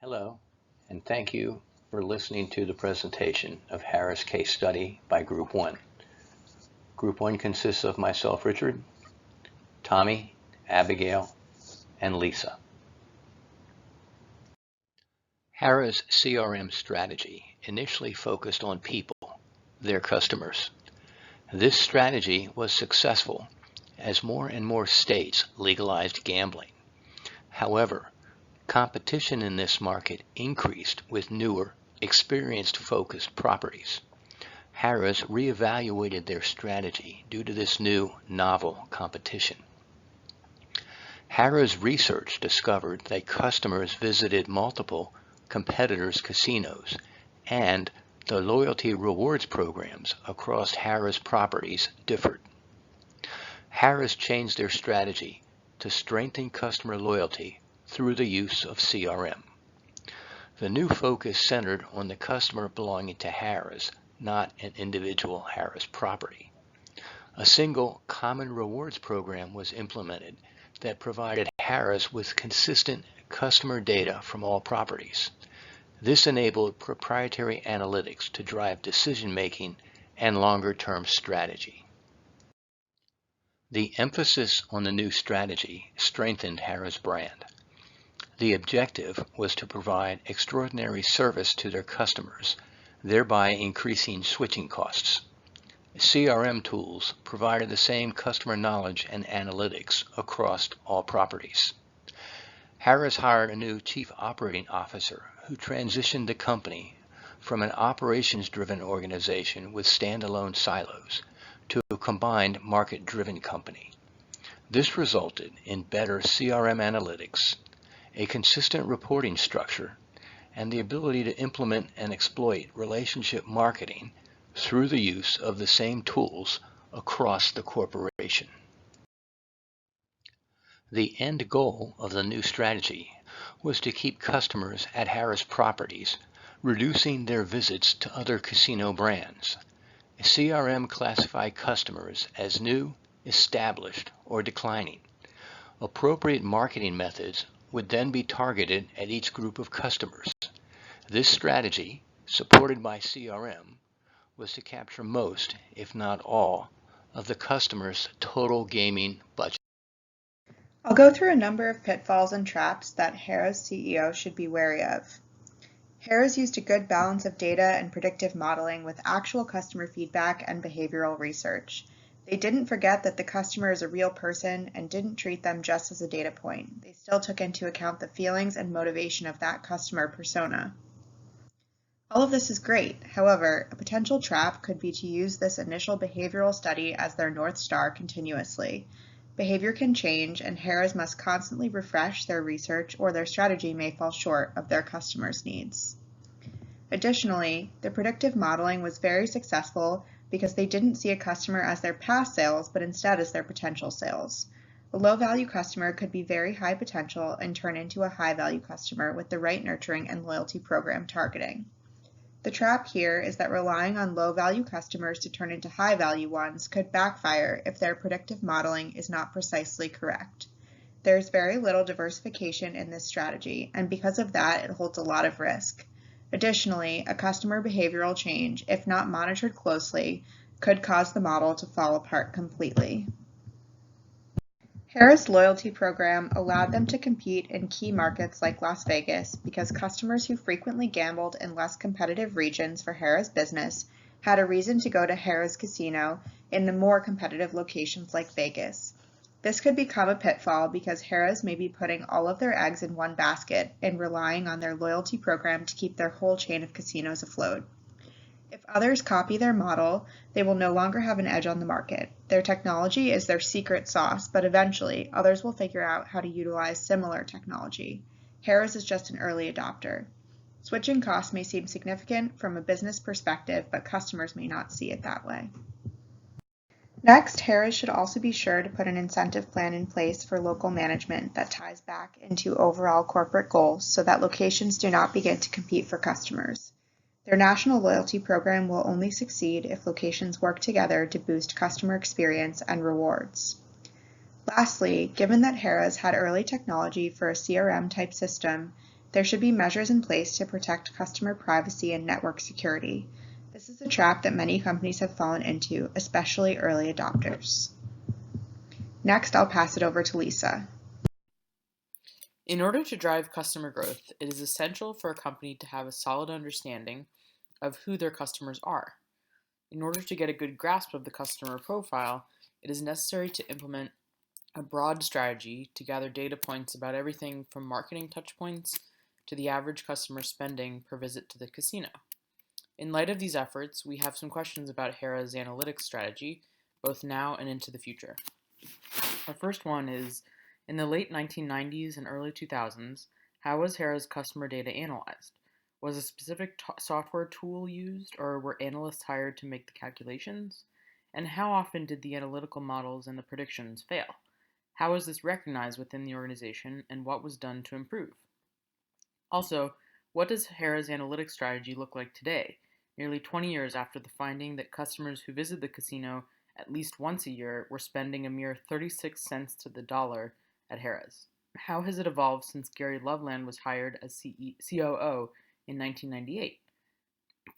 Hello, and thank you for listening to the presentation of Harrah's case study by Group 1. Group 1 consists of myself, Richard, Tommy, Abigail, and Lisa. Harrah's CRM strategy initially focused on people, their customers. This strategy was successful as more and more states legalized gambling. However, competition in this market increased with newer, experienced-focused properties. Harrah's reevaluated their strategy due to this new, novel competition. Harrah's research discovered that customers visited multiple competitors' casinos, and the loyalty rewards programs across Harrah's properties differed. Harrah's changed their strategy to strengthen customer loyalty through the use of CRM. The new focus centered on the customer belonging to Harrah's, not an individual Harrah's property. A single common rewards program was implemented that provided Harrah's with consistent customer data from all properties. This enabled proprietary analytics to drive decision-making and longer-term strategy. The emphasis on the new strategy strengthened Harrah's brand. The objective was to provide extraordinary service to their customers, thereby increasing switching costs. CRM tools provided the same customer knowledge and analytics across all properties. Harrah's hired a new chief operating officer who transitioned the company from an operations-driven organization with standalone silos to a combined market-driven company. This resulted in better CRM analytics, a consistent reporting structure, and the ability to implement and exploit relationship marketing through the use of the same tools across the corporation. The end goal of the new strategy was to keep customers at Harrah's properties, reducing their visits to other casino brands. CRM classified customers as new, established, or declining. Appropriate marketing methods would then be targeted at each group of customers. This strategy, supported by CRM, was to capture most, if not all, of the customer's total gaming budget. I'll go through a number of pitfalls and traps that Harrah's CEO should be wary of. Harrah's used a good balance of data and predictive modeling with actual customer feedback and behavioral research. They didn't forget that the customer is a real person and didn't treat them just as a data point. They still took into account the feelings and motivation of that customer persona. All of this is great. However, a potential trap could be to use this initial behavioral study as their North Star continuously. Behavior can change, and Harrah's must constantly refresh their research or their strategy may fall short of their customers' needs. Additionally, the predictive modeling was very successful because they didn't see a customer as their past sales, but instead as their potential sales. A low-value customer could be very high potential and turn into a high-value customer with the right nurturing and loyalty program targeting. The trap here is that relying on low-value customers to turn into high-value ones could backfire if their predictive modeling is not precisely correct. There's very little diversification in this strategy, and because of that, it holds a lot of risk. Additionally, a customer behavioral change, if not monitored closely, could cause the model to fall apart completely. Harrah's loyalty program allowed them to compete in key markets like Las Vegas because customers who frequently gambled in less competitive regions for Harrah's business had a reason to go to Harrah's casino in the more competitive locations like Vegas. This could become a pitfall because Harrah's may be putting all of their eggs in one basket and relying on their loyalty program to keep their whole chain of casinos afloat. If others copy their model, they will no longer have an edge on the market. Their technology is their secret sauce, but eventually others will figure out how to utilize similar technology. Harrah's is just an early adopter. Switching costs may seem significant from a business perspective, but customers may not see it that way. Next, Harrah's should also be sure to put an incentive plan in place for local management that ties back into overall corporate goals so that locations do not begin to compete for customers. Their national loyalty program will only succeed if locations work together to boost customer experience and rewards. Lastly, given that Harrah's had early technology for a CRM-type system, There should be measures in place to protect customer privacy and network security. This is a trap that many companies have fallen into, especially early adopters. Next, I'll pass it over to Lisa. In order to drive customer growth, it is essential for a company to have a solid understanding of who their customers are. In order to get a good grasp of the customer profile, it is necessary to implement a broad strategy to gather data points about everything from marketing touchpoints to the average customer spending per visit to the casino. In light of these efforts, we have some questions about Harrah's analytics strategy, both now and into the future. Our first one is, in the late 1990s and early 2000s, how was Harrah's customer data analyzed? Was a specific software tool used, or were analysts hired to make the calculations? And how often did the analytical models and the predictions fail? How was this recognized within the organization, and what was done to improve? Also, what does Harrah's analytics strategy look like today, nearly 20 years after the finding that customers who visit the casino at least once a year were spending a mere 36 cents to the dollar at Harrah's? How has it evolved since Gary Loveland was hired as COO in 1998?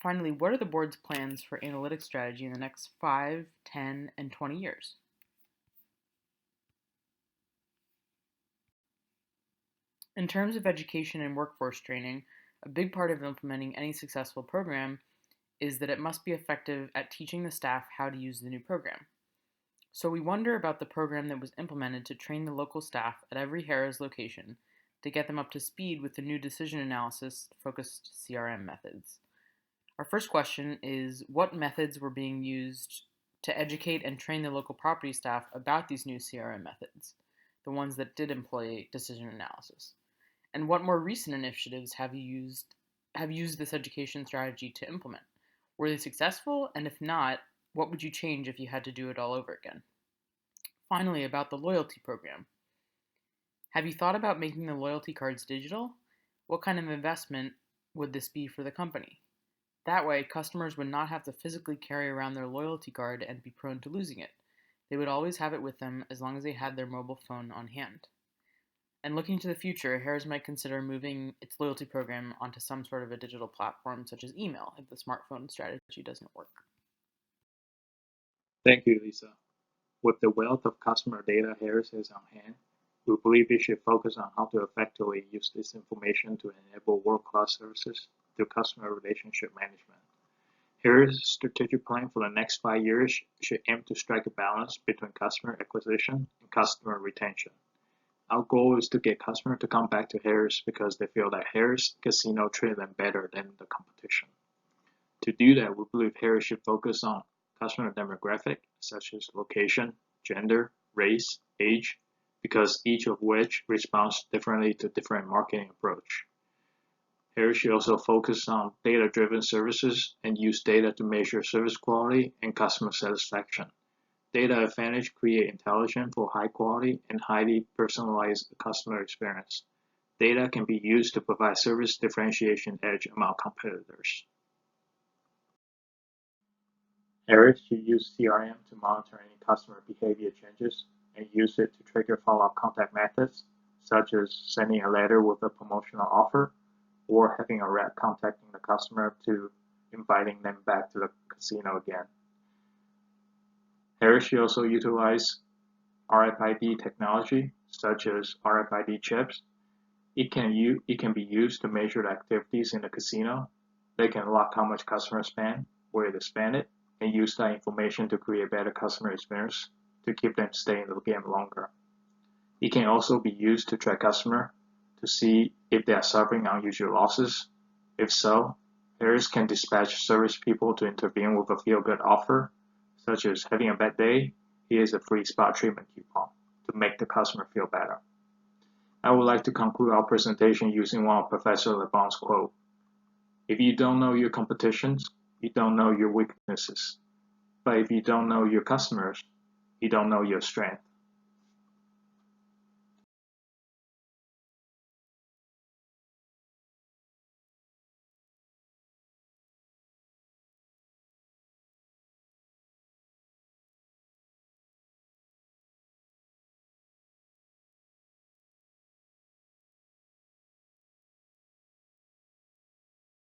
Finally, what are the board's plans for analytics strategy in the next 5, 10, and 20 years? In terms of education and workforce training, a big part of implementing any successful program is that it must be effective at teaching the staff how to use the new program. So we wonder about the program that was implemented to train the local staff at every Harrah's location to get them up to speed with the new decision analysis focused CRM methods. Our first question is, what methods were being used to educate and train the local property staff about these new CRM methods, the ones that did employ decision analysis? And what more recent initiatives have used this education strategy to implement? Were they successful? And if not, what would you change if you had to do it all over again? Finally, about the loyalty program. Have you thought about making the loyalty cards digital? What kind of investment would this be for the company? That way, customers would not have to physically carry around their loyalty card and be prone to losing it. They would always have it with them as long as they had their mobile phone on hand. And looking to the future, Harrah's might consider moving its loyalty program onto some sort of a digital platform such as email if the smartphone strategy doesn't work. Thank you, Lisa. With the wealth of customer data Harrah's has on hand, we believe it should focus on how to effectively use this information to enable world-class services through customer relationship management. Harrah's strategic plan for the next 5 years should aim to strike a balance between customer acquisition and customer retention. Our goal is to get customers to come back to Harrah's because they feel that Harrah's Casino treats them better than the competition. To do that, we believe Harrah's should focus on customer demographic, such as location, gender, race, age, because each of which responds differently to different marketing approach. Harrah's should also focus on data-driven services and use data to measure service quality and customer satisfaction. Data advantage create intelligent for high quality and highly personalized customer experience. Data can be used to provide service differentiation edge among competitors. Harrah's should use CRM to monitor any customer behavior changes and use it to trigger follow-up contact methods, such as sending a letter with a promotional offer or having a rep contacting the customer to inviting them back to the casino again. Harrah's should also utilize RFID technology, such as RFID chips. It can be used to measure the activities in the casino. They can log how much customers spend, where they spend it, and use that information to create better customer experience to keep them staying in the game longer. It can also be used to track customers to see if they are suffering unusual losses. If so, Harrah's can dispatch service people to intervene with a feel-good offer, such as having a bad day, here's a free spa treatment coupon, to make the customer feel better. I would like to conclude our presentation using one of Professor LeBon's quote. If you don't know your competitions, you don't know your weaknesses. But if you don't know your customers, you don't know your strength.